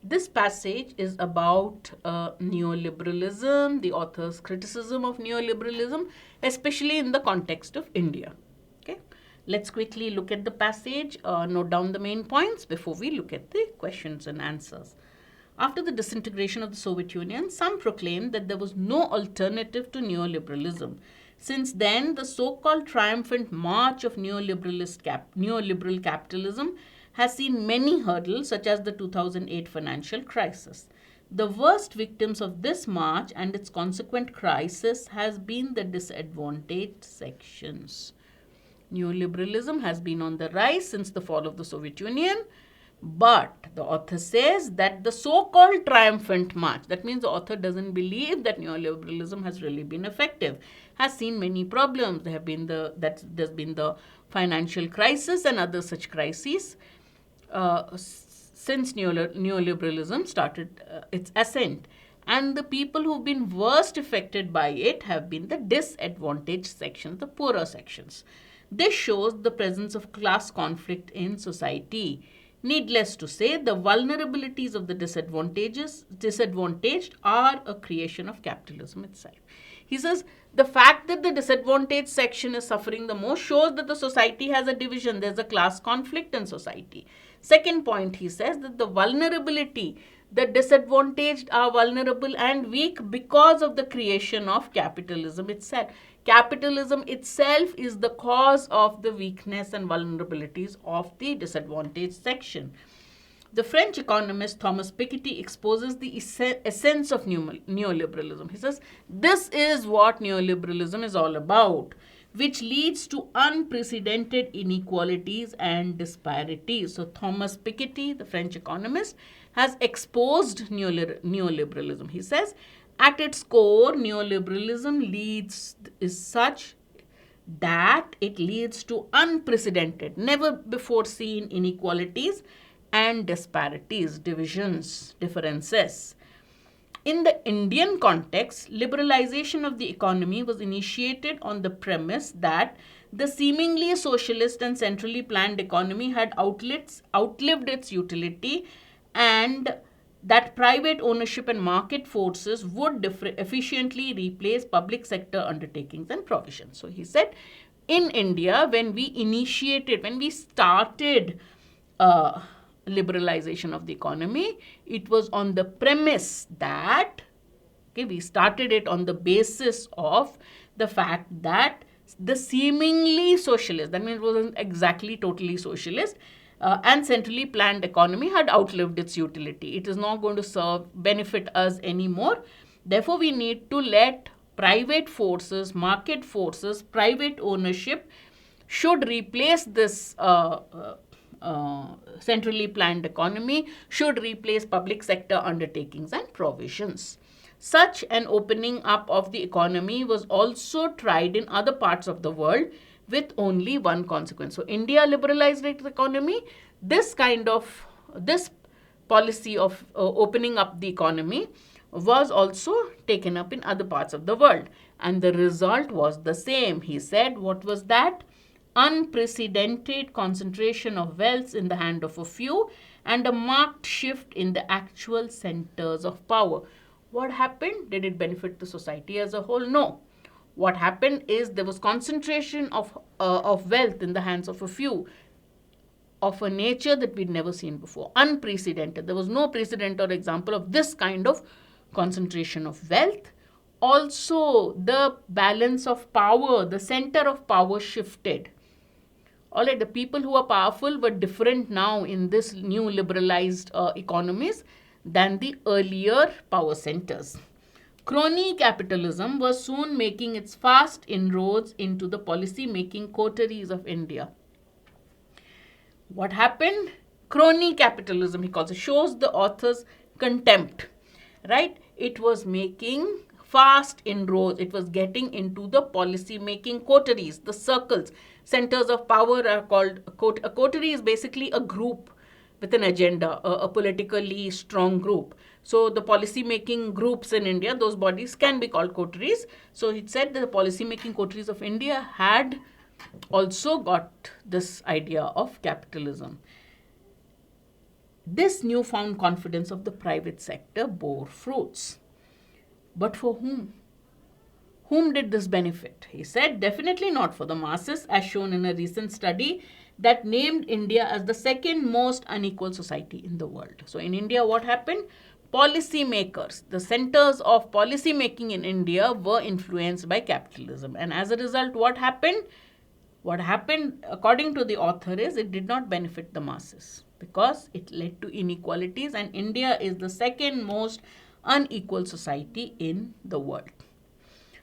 This passage is about neoliberalism, the author's criticism of neoliberalism, especially in the context of India. Okay, let's quickly look at the passage, note down the main points before we look at the questions and answers. After the disintegration of the Soviet Union, some proclaimed that there was no alternative to neoliberalism. Since then, the so-called triumphant march of neoliberal capitalism has seen many hurdles, such as the 2008 financial crisis. The worst victims of this march and its consequent crisis has been the disadvantaged sections. Neoliberalism has been on the rise since the fall of the Soviet Union. But the author says that the so-called triumphant march, that means the author doesn't believe that neoliberalism has really been effective, has seen many problems. There's been the financial crisis and other such crises since neoliberalism started its ascent. And the people who've been worst affected by it have been the disadvantaged sections, the poorer sections. This shows the presence of class conflict in society. Needless to say, the vulnerabilities of the disadvantaged are a creation of capitalism itself. He says the fact that the disadvantaged section is suffering the most shows that the society has a division. There's a class conflict in society. Second point, he says that the vulnerability, the disadvantaged are vulnerable and weak because of the creation of capitalism itself. Capitalism itself is the cause of the weakness and vulnerabilities of the disadvantaged section. The French economist Thomas Piketty exposes the essence of neoliberalism. He says, this is what neoliberalism is all about, which leads to unprecedented inequalities and disparities. So Thomas Piketty, the French economist, has exposed neoliberalism. He says, at its core, neoliberalism is such that it leads to unprecedented, never before seen inequalities and disparities, divisions, differences. In the Indian context, liberalization of the economy was initiated on the premise that the seemingly socialist and centrally planned economy had outlived its utility, and that private ownership and market forces would efficiently replace public sector undertakings and provisions. So he said, in India, when we started liberalization of the economy, it was on the premise that, we started it on the basis of the fact that the seemingly socialist, that means it wasn't exactly totally socialist, and centrally planned economy had outlived its utility. It is not going to benefit us anymore. Therefore, we need to let private forces, market forces, private ownership should replace this centrally planned economy, should replace public sector undertakings and provisions. Such an opening up of the economy was also tried in other parts of the world, with only one consequence. So India liberalized its economy. This policy of opening up the economy was also taken up in other parts of the world. And the result was the same. He said, what was that? Unprecedented concentration of wealth in the hand of a few and a marked shift in the actual centers of power. What happened? Did it benefit the society as a whole? No. What happened is there was concentration of wealth in the hands of a few, of a nature that we'd never seen before. Unprecedented. There was no precedent or example of this kind of concentration of wealth. Also, the balance of power, the center of power shifted. All right, the people who are powerful were different now in this new liberalized economies than the earlier power centers. Crony capitalism was soon making its fast inroads into the policy-making coteries of India. What happened? Crony capitalism, he calls it, shows the author's contempt, right? It was making fast inroads. It was getting into the policy-making coteries, the circles. Centers of power are called, a coterie is basically a group with an agenda, a politically strong group. So the policy-making groups in India, those bodies can be called coteries. So it said that the policy-making coteries of India had also got this idea of capitalism. This newfound confidence of the private sector bore fruits. But for whom? Whom did this benefit? He said, definitely not for the masses, as shown in a recent study that named India as the second most unequal society in the world. So in India, what happened? Policy makers, the centers of policy making in India were influenced by capitalism. And as a result, what happened? What happened, according to the author, is it did not benefit the masses because it led to inequalities, and India is the second most unequal society in the world.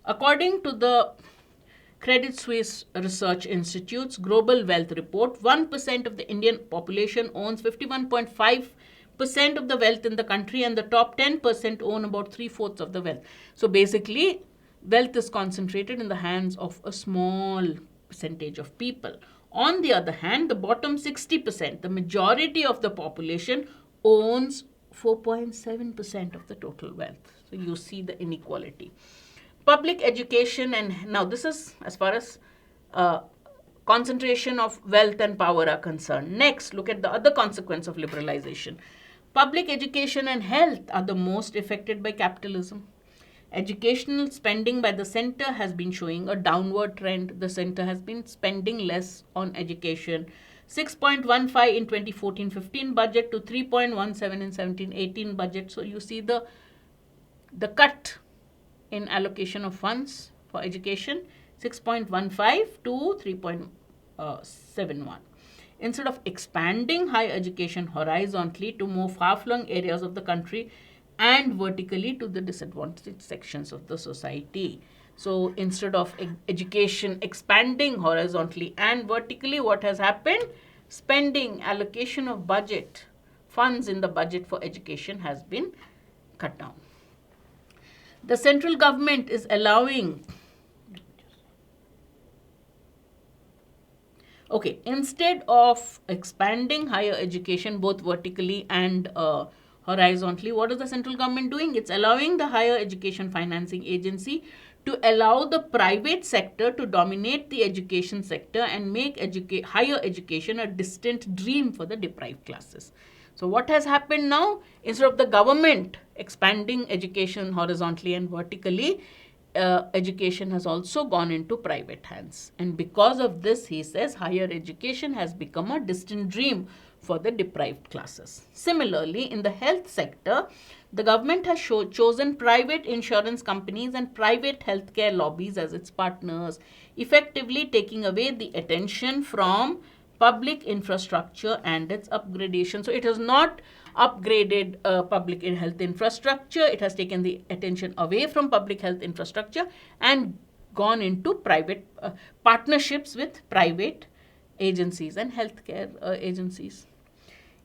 According to the Credit Suisse Research Institute's Global Wealth Report, 1% of the Indian population owns 51.5% of the wealth in the country, and the top 10% own about 3/4 of the wealth. So basically, wealth is concentrated in the hands of a small percentage of people. On the other hand, the bottom 60%, the majority of the population, owns 4.7% of the total wealth. So you see the inequality. Public education, and now this is as far as concentration of wealth and power are concerned. Next, look at the other consequence of liberalization. Public education and health are the most affected by capitalism. Educational spending by the center has been showing a downward trend. The center has been spending less on education. 6.15 in 2014-15 budget to 3.17 in 17-18 budget. So you see the cut in allocation of funds for education, 6.15 to 3.71. Instead of expanding higher education horizontally to more far-flung areas of the country and vertically to the disadvantaged sections of the society. So instead of education expanding horizontally and vertically, what has happened? Spending, allocation of budget, funds in the budget for education has been cut down. The central government is allowing, instead of expanding higher education both vertically and horizontally, what is the central government doing? It's allowing the higher education financing agency to allow the private sector to dominate the education sector and make higher education a distant dream for the deprived classes. So what has happened now? Instead of the government expanding education horizontally and vertically, education has also gone into private hands. And because of this, he says, higher education has become a distant dream for the deprived classes. Similarly, in the health sector, the government has chosen private insurance companies and private healthcare lobbies as its partners, effectively taking away the attention from public infrastructure and its upgradation. So it has not upgraded public health infrastructure. It has taken the attention away from public health infrastructure and gone into private partnerships with private agencies and healthcare agencies.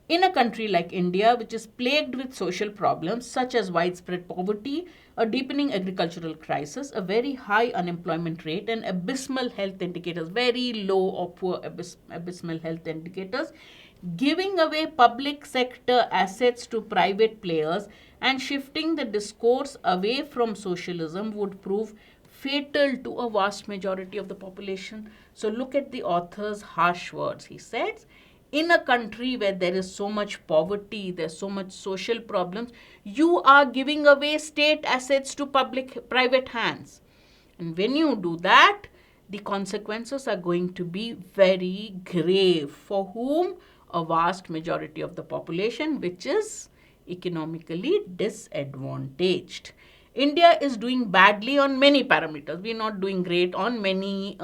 In a country like India, which is plagued with social problems such as widespread poverty, a deepening agricultural crisis, a very high unemployment rate, and abysmal health indicators, very low or poor abysmal health indicators, giving away public sector assets to private players and shifting the discourse away from socialism would prove fatal to a vast majority of the population. So look at the author's harsh words. He says, in a country where there is so much poverty, there's so much social problems, you are giving away state assets to private hands. And when you do that, the consequences are going to be very grave. For whom? A vast majority of the population, which is economically disadvantaged. India is doing badly on many parameters. We are not doing great on many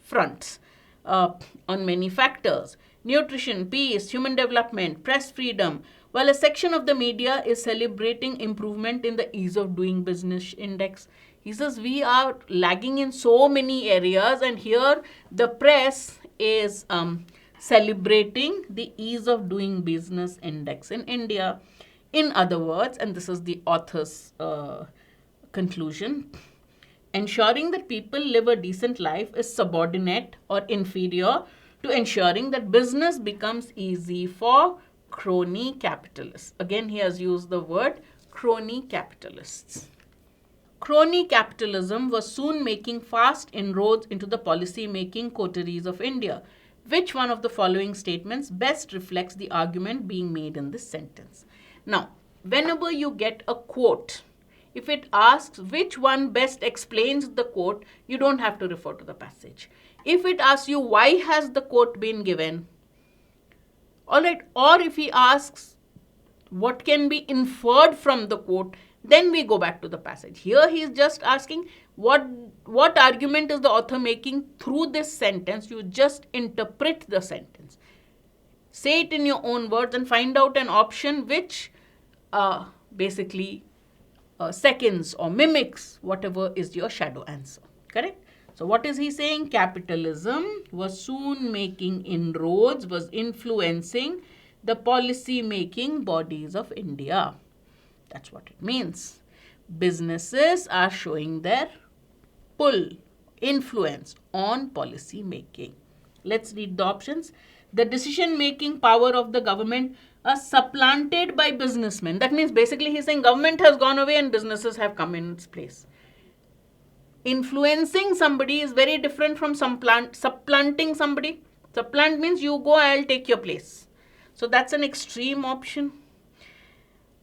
fronts, on many factors. Nutrition, peace, human development, press freedom. While a section of the media is celebrating improvement in the ease of doing business index, he says we are lagging in so many areas, and here the press is celebrating the ease of doing business index in India. In other words, and this is the author's conclusion, ensuring that people live a decent life is subordinate or inferior to ensuring that business becomes easy for crony capitalists. Again, he has used the word crony capitalists. Crony capitalism was soon making fast inroads into the policy-making coteries of India. Which one of the following statements best reflects the argument being made in this sentence? Now, whenever you get a quote, if it asks which one best explains the quote, you don't have to refer to the passage. If it asks you why has the quote been given, all right, or if he asks what can be inferred from the quote, then we go back to the passage. Here he is just asking what argument is the author making through this sentence. You just interpret the sentence. Say it in your own words and find out an option which basically seconds or mimics whatever is your shadow answer. Correct? So what is he saying? Capitalism was soon making inroads, was influencing the policy-making bodies of India. That's what it means. Businesses are showing their pull, influence on policy making. Let's read the options. The decision-making power of the government are supplanted by businessmen. That means basically he's saying government has gone away and businesses have come in its place. Influencing somebody is very different from supplanting somebody. Supplant means you go, I'll take your place. So that's an extreme option.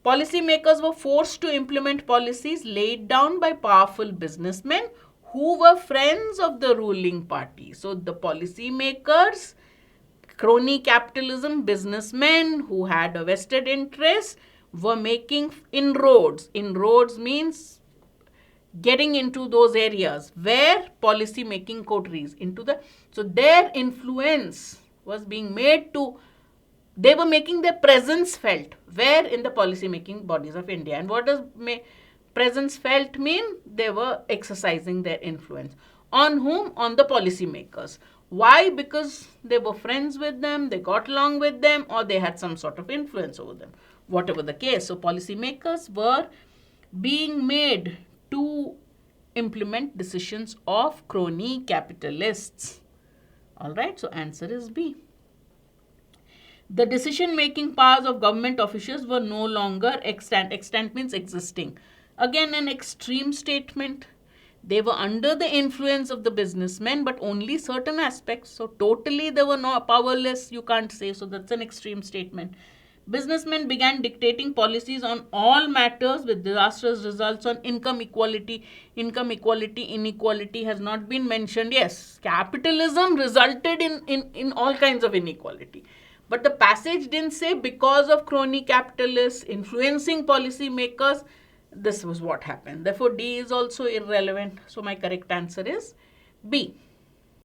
Policymakers were forced to implement policies laid down by powerful businessmen who were friends of the ruling party. So the policymakers, crony capitalism, businessmen who had a vested interest were making inroads. Inroads means getting into those areas where policy making coteries so their influence was being made to, they were making their presence felt where in the policy making bodies of India. And what does presence felt mean? They were exercising their influence. On whom? On the policy makers. Why? Because they were friends with them, they got along with them, or they had some sort of influence over them. Whatever the case. So policy makers were being made to implement decisions of crony capitalists. Alright, so answer is B. The decision-making powers of government officials were no longer extant. Extant means existing. Again, an extreme statement. They were under the influence of the businessmen, but only certain aspects. So totally they were not powerless, you can't say. So that's an extreme statement. Businessmen began dictating policies on all matters with disastrous results on income equality. Income equality, inequality has not been mentioned. Yes, capitalism resulted in all kinds of inequality. But the passage didn't say because of crony capitalists influencing policy makers, this was what happened. Therefore, D is also irrelevant. So my correct answer is B.